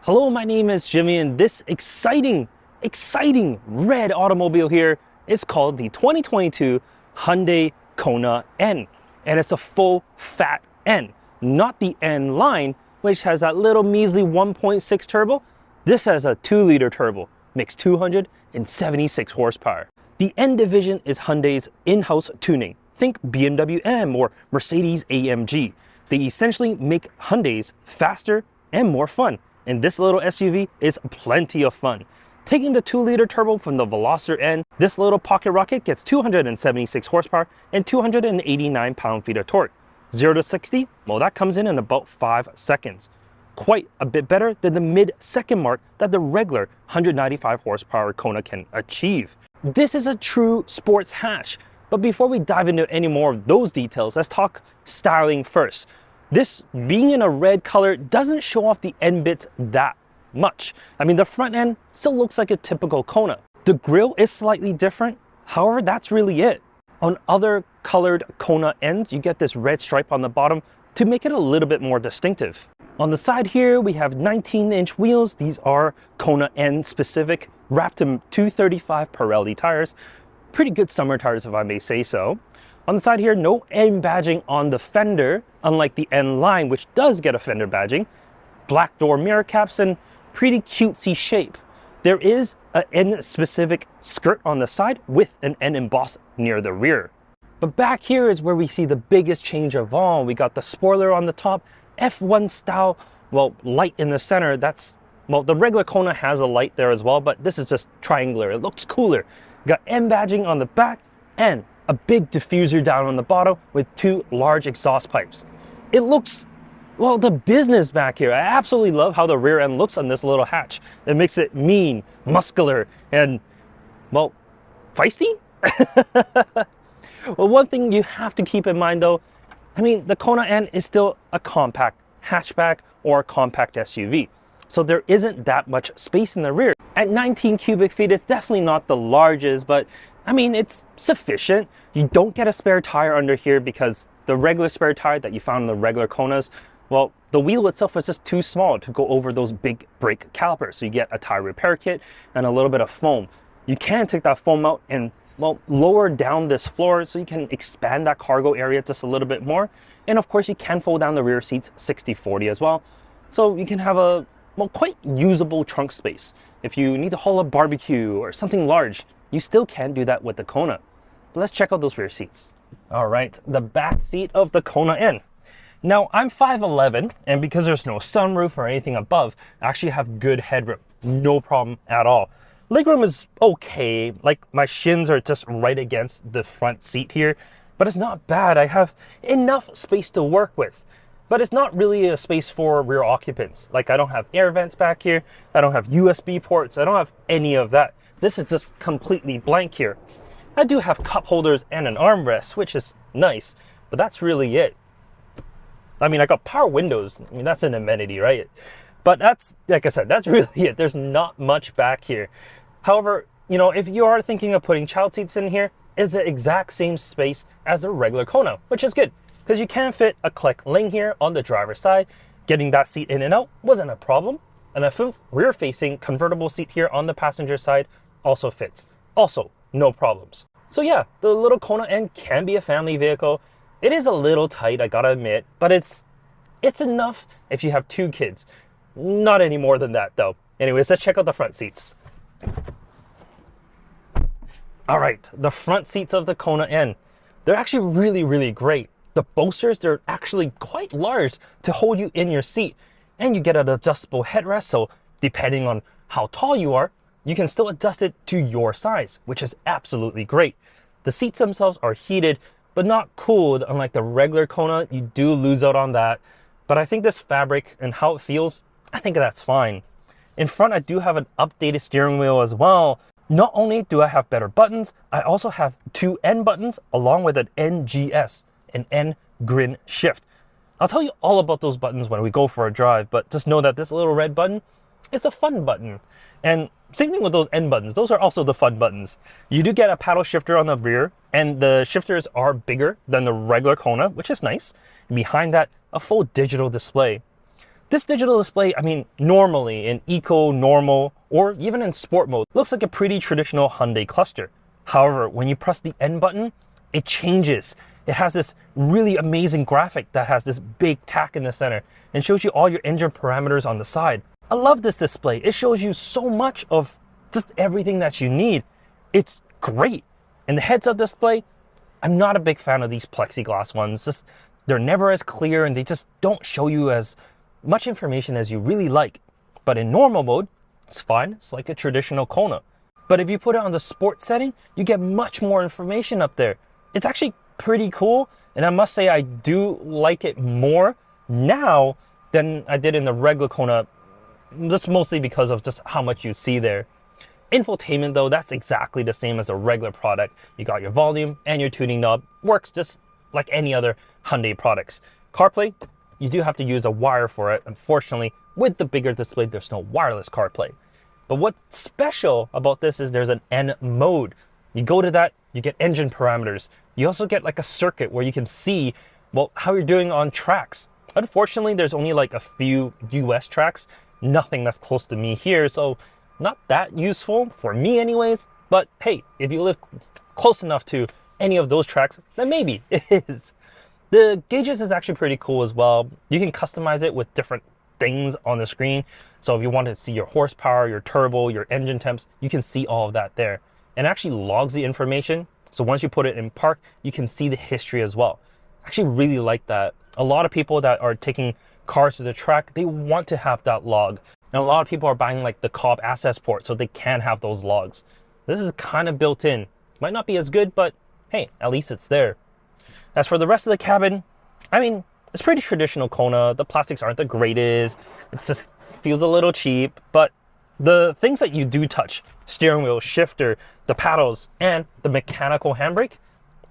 Hello, my name is Jimmy, and this exciting red automobile here is called the 2022 Hyundai Kona N. And it's a full fat N, not the N line, which has that little measly 1.6 turbo. This has a 2-liter turbo, makes 276 horsepower. The N division is Hyundai's in-house tuning. Think BMW M or Mercedes AMG. They essentially make Hyundais faster and more fun. And this little SUV is plenty of fun. Taking the 2-liter turbo from the Veloster N, this little pocket rocket gets 276 horsepower and 289 pound-feet of torque. 0 to 60, well, that comes in about 5 seconds. Quite a bit better than the mid-second mark that the regular 195 horsepower Kona can achieve. This is a true sports hatch. But before we dive into any more of those details, let's talk styling first. This being in a red color doesn't show off the end bits that much. I mean, the front end still looks like a typical Kona. The grille is slightly different. However, that's really it. On other colored Kona ends, you get this red stripe on the bottom to make it a little bit more distinctive. On the side here, we have 19-inch wheels. These are Kona N specific, wrapped in 235 Pirelli tires. Pretty good summer tires, if I may say so. On the side here, no N badging on the fender, unlike the N line, which does get a fender badging. Black door mirror caps and pretty cutesy shape. There is an N-specific skirt on the side with an N embossed near the rear. But back here is where we see the biggest change of all. We got the spoiler on the top, F1 style, well, light in the center. Well, the regular Kona has a light there as well, but this is just triangular. It looks cooler. We got N badging on the back and a big diffuser down on the bottom with 2 large exhaust pipes. It looks, well, the business back here. I absolutely love how the rear end looks on this little hatch. It makes it mean, muscular, and, well, feisty? Well, one thing you have to keep in mind though, I mean, the Kona N is still a compact hatchback or a compact SUV. So there isn't that much space in the rear. At 19 cubic feet, it's definitely not the largest, but I mean, it's sufficient. You don't get a spare tire under here because the regular spare tire that you found in the regular Konas, well, the wheel itself is just too small to go over those big brake calipers. So you get a tire repair kit and a little bit of foam. You can take that foam out and, well, lower down this floor so you can expand that cargo area just a little bit more. And of course, you can fold down the rear seats 60/40 as well. So you can have a, well, quite usable trunk space. If you need to haul a barbecue or something large, you still can do that with the Kona. But let's check out those rear seats. All right, the back seat of the Kona N. Now, I'm 5'11", and because there's no sunroof or anything above, I actually have good headroom. No problem at all. Legroom is okay. Like, my shins are just right against the front seat here, but it's not bad. I have enough space to work with. But it's not really a space for rear occupants. Like, I don't have air vents back here. I don't have USB ports. I don't have any of that. This is just completely blank here. I do have cup holders and an armrest, which is nice, but that's really it. I mean, I got power windows. I mean, that's an amenity, right? But that's, like I said, that's really it. There's not much back here. However, you know, if you are thinking of putting child seats in here, it's the exact same space as a regular Kona, which is good because you can fit a Click Ling here on the driver's side. Getting that seat in and out wasn't a problem. And a rear-facing convertible seat here on the passenger side also fits. Also, no problems. So yeah, the little Kona N can be a family vehicle. It is a little tight, I gotta admit, but it's enough if you have 2 kids. Not any more than that though. Anyways, let's check out the front seats. All right, the front seats of the Kona N. They're actually really great. The bolsters, they're actually quite large to hold you in your seat. And you get an adjustable headrest, so depending on how tall you are, you can still adjust it to your size, which is absolutely great. The seats themselves are heated, but not cooled. Unlike the regular Kona, you do lose out on that. But I think this fabric and how it feels, I think that's fine. In front, I do have an updated steering wheel as well. Not only do I have better buttons, I also have 2 N buttons along with an NGS, an N grin shift. I'll tell you all about those buttons when we go for a drive, but just know that this little red button is a fun button. And same thing with those N buttons, those are also the fun buttons. You do get a paddle shifter on the rear, and the shifters are bigger than the regular Kona, which is nice. And behind that, a full digital display. This digital display, I mean, normally in eco, normal, or even in sport mode, looks like a pretty traditional Hyundai cluster. However, when you press the N button, it changes. It has this really amazing graphic that has this big tack in the center and shows you all your engine parameters on the side. I love this display. It shows you so much of just everything that you need. It's great. And the heads-up display, I'm not a big fan of these plexiglass ones. They're never as clear and they just don't show you as much information as you really like. But in normal mode, it's fine. It's like a traditional Kona. But if you put it on the sport setting, you get much more information up there. It's actually pretty cool. And I must say I do like it more now than I did in the regular Kona. Just mostly because of just how much you see there. Infotainment though, that's exactly the same as a regular product. You got your volume and your tuning knob. Works just like any other Hyundai products. CarPlay, you do have to use a wire for it. Unfortunately, with the bigger display, there's no wireless CarPlay. But what's special about this is there's an N mode. You go to that, you get engine parameters. You also get like a circuit where you can see, well, how you're doing on tracks. Unfortunately, there's only like a few US tracks, nothing that's close to me here. So not that useful for me anyways. But hey, if you live close enough to any of those tracks, then maybe it is. The gauges is actually pretty cool as well. You can customize it with different things on the screen. So if you want to see your horsepower, your turbo, your engine temps, you can see all of that there. And it actually logs the information. So once you put it in park, you can see the history as well. I actually really like that. A lot of people that are taking cars to the track, they want to have that log. And a lot of people are buying like the Cobb access port so they can have those logs. This is kind of built in. Might not be as good, but hey, at least it's there. As for the rest of the cabin, I mean, it's pretty traditional Kona. The plastics aren't the greatest. It just feels a little cheap. But the things that you do touch, steering wheel, shifter, the paddles, and the mechanical handbrake,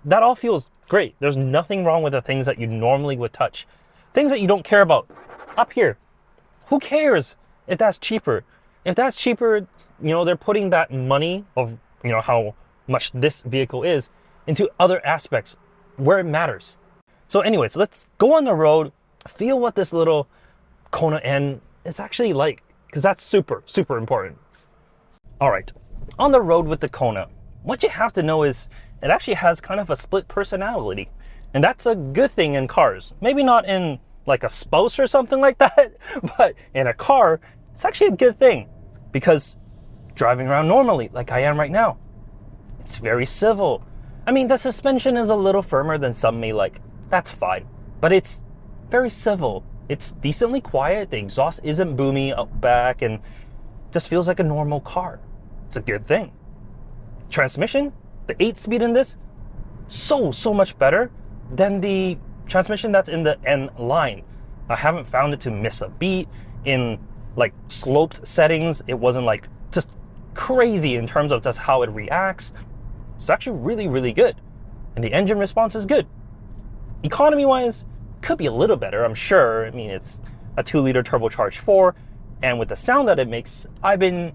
that all feels great. There's nothing wrong with the things that you normally would touch. Things that you don't care about. Up here, who cares if that's cheaper? If that's cheaper, you know, they're putting that money of, you know, how much this vehicle is into other aspects where it matters. So anyways, let's go on the road, feel what this little Kona N is actually like, because that's super, super important. All right, on the road with the Kona, what you have to know is it actually has kind of a split personality. And that's a good thing in cars. Maybe not in like a spouse or something like that, but in a car, it's actually a good thing. Because driving around normally, like I am right now, it's very civil. I mean, the suspension is a little firmer than some may like. That's fine. But it's very civil. It's decently quiet. The exhaust isn't boomy out back and just feels like a normal car. It's a good thing. Transmission, the 8-speed in this, so much better than the transmission that's in the N line. I haven't found it to miss a beat. In like sloped settings, it wasn't like just crazy in terms of just how it reacts. It's actually really, really good. And the engine response is good. Economy wise, could be a little better, I'm sure. I mean, it's a 2-liter turbocharged 4, and with the sound that it makes, I've been,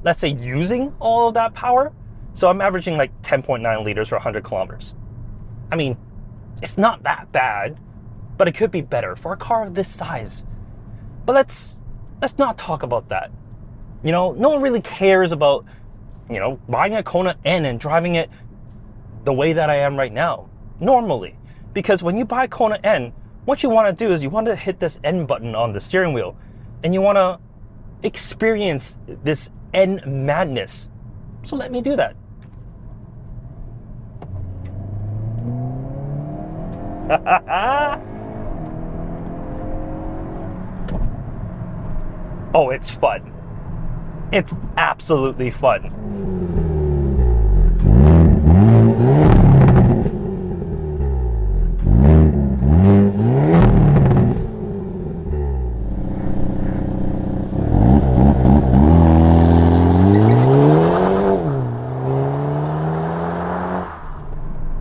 let's say, using all of that power. So I'm averaging like 10.9 liters for 100 kilometers. I mean, it's not that bad, but it could be better for a car of this size. But let's not talk about that. You know, no one really cares about, you know, buying a Kona N and driving it the way that I am right now, normally. Because when you buy Kona N, what you want to do is you want to hit this N button on the steering wheel, and you want to experience this N madness. So let me do that. Oh, it's fun. It's absolutely fun.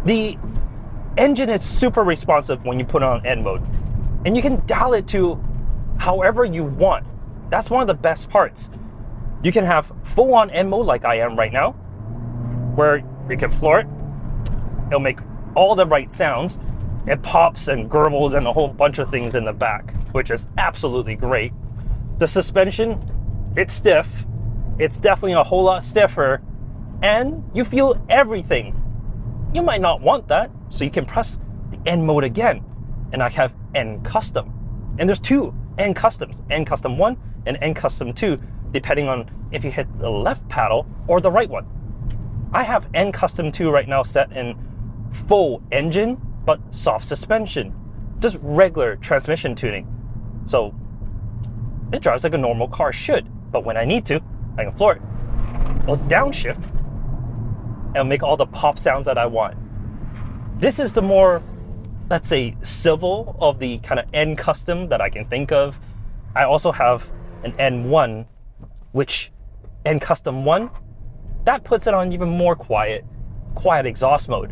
The engine is super responsive when you put it on N mode, and you can dial it to however you want. That's one of the best parts. You can have full on N mode like I am right now, where you can floor it. It'll make all the right sounds. It pops and gurbles and a whole bunch of things in the back, which is absolutely great. The suspension, it's stiff. It's definitely a whole lot stiffer, and you feel everything. You might not want that, so you can press the N mode again, and I have N Custom. And there's two N Customs, N Custom 1 and N Custom 2, depending on if you hit the left paddle or the right one. I have N Custom 2 right now set in full engine, but soft suspension, just regular transmission tuning. So it drives like a normal car should, but when I need to, I can floor it. I'll downshift and make all the pop sounds that I want. This is the more, let's say, civil of the kind of N Custom that I can think of. I also have an N1, which N Custom 1, that puts it on even more quiet exhaust mode,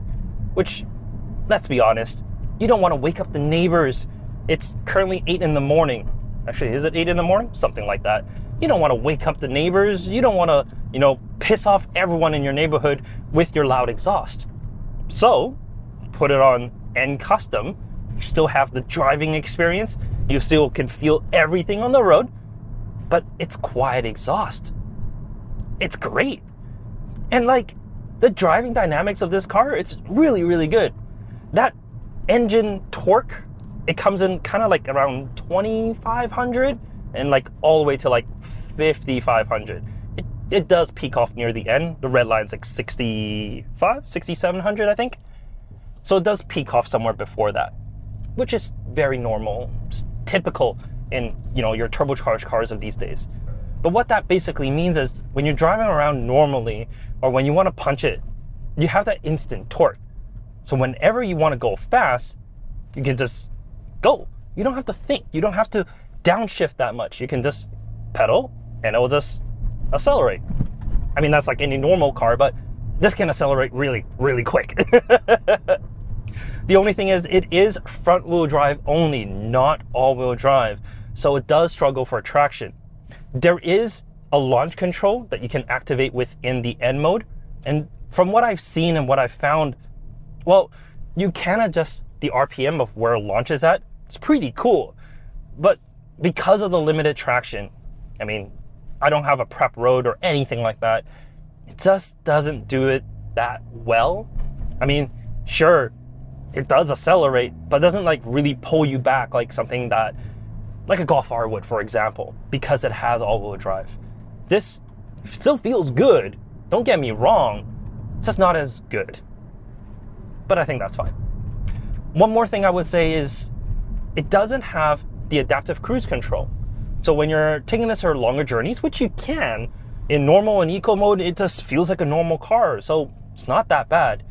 which, let's be honest, you don't want to wake up the neighbors. It's currently 8 in the morning. Actually, is it 8 in the morning? Something like that. You don't want to wake up the neighbors. You don't want to, piss off everyone in your neighborhood with your loud exhaust. So, put it on N Custom. You still have the driving experience. You still can feel everything on the road, but it's quiet exhaust. It's great. And like, the driving dynamics of this car, it's really, really good. That engine torque, it comes in kind of like around 2,500 and like all the way to like 5,500. It does peak off near the end. The red line's like 6,700, I think. So it does peak off somewhere before that, which is very normal, typical in your turbocharged cars of these days. But what that basically means is when you're driving around normally, or when you want to punch it, you have that instant torque. So whenever you want to go fast, you can just go. You don't have to think. You don't have to downshift that much. You can just pedal and it will just accelerate. I mean, that's like any normal car, but this can accelerate really, really quick. The only thing is, it is front wheel drive only, not all wheel drive. So it does struggle for traction. There is a launch control that you can activate within the N mode. And from what I've seen and what I've found, well, you can adjust the RPM of where it launches at. It's pretty cool. But because of the limited traction, I mean, I don't have a prep road or anything like that. It just doesn't do it that well. I mean, sure, it does accelerate, but it doesn't like really pull you back like something that, like a Golf R would, for example, because it has all-wheel drive. This still feels good. Don't get me wrong. It's just not as good. But I think that's fine. One more thing I would say is it doesn't have the adaptive cruise control. So when you're taking this for longer journeys, which you can, in normal and eco mode, it just feels like a normal car. So it's not that bad.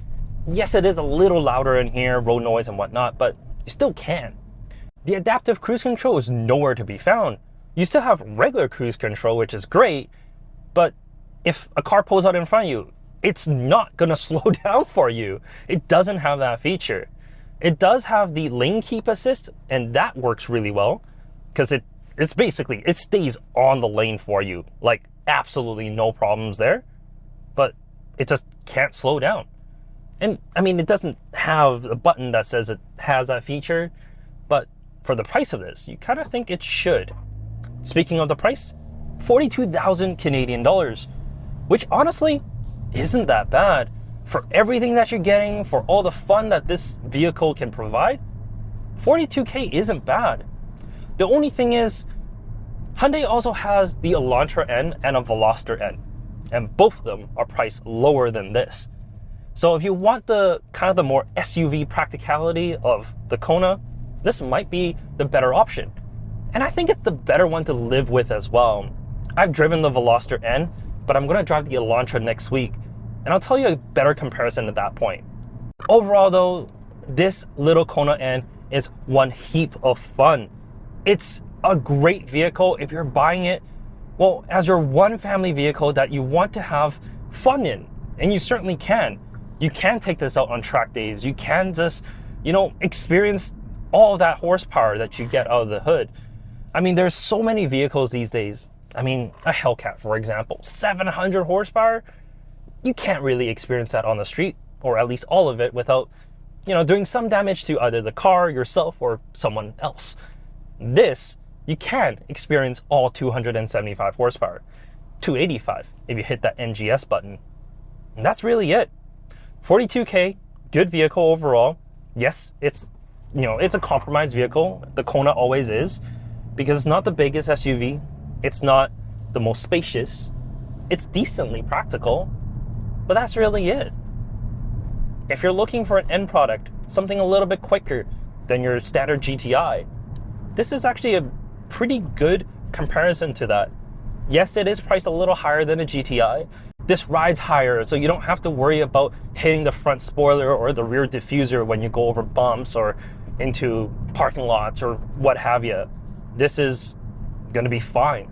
Yes, it is a little louder in here, road noise and whatnot, but you still can. The adaptive cruise control is nowhere to be found. You still have regular cruise control, which is great, but if a car pulls out in front of you, it's not gonna slow down for you. It doesn't have that feature. It does have the lane keep assist, and that works really well because it's basically, it stays on the lane for you, like absolutely no problems there, but it just can't slow down. And I mean, it doesn't have a button that says it has that feature, but for the price of this, you kind of think it should. Speaking of the price, 42,000 Canadian dollars, which honestly isn't that bad. For everything that you're getting, for all the fun that this vehicle can provide, 42K isn't bad. The only thing is, Hyundai also has the Elantra N and a Veloster N, and both of them are priced lower than this. So if you want the kind of the more SUV practicality of the Kona, this might be the better option. And I think it's the better one to live with as well. I've driven the Veloster N, but I'm gonna drive the Elantra next week, and I'll tell you a better comparison at that point. Overall though, this little Kona N is one heap of fun. It's a great vehicle if you're buying it, well, as your one family vehicle that you want to have fun in, and you certainly can. You can take this out on track days. You can just, experience all of that horsepower that you get out of the hood. I mean, there's so many vehicles these days. I mean, a Hellcat, for example, 700 horsepower. You can't really experience that on the street, or at least all of it, without doing some damage to either the car, yourself, or someone else. This, you can experience all 275 horsepower, 285 if you hit that NGS button. And that's really it. 42K, good vehicle overall. Yes, it's a compromised vehicle. The Kona always is, because it's not the biggest SUV. It's not the most spacious. It's decently practical, but that's really it. If you're looking for an end product, something a little bit quicker than your standard GTI, this is actually a pretty good comparison to that. Yes, it is priced a little higher than a GTI. This rides higher, so you don't have to worry about hitting the front spoiler or the rear diffuser when you go over bumps or into parking lots or what have you. This is going to be fine.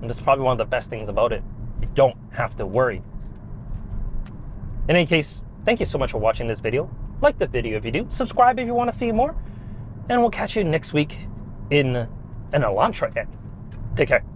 And that's probably one of the best things about it. You don't have to worry. In any case, thank you so much for watching this video. Like the video if you do. Subscribe if you want to see more. And we'll catch you next week in an Elantra end. Take care.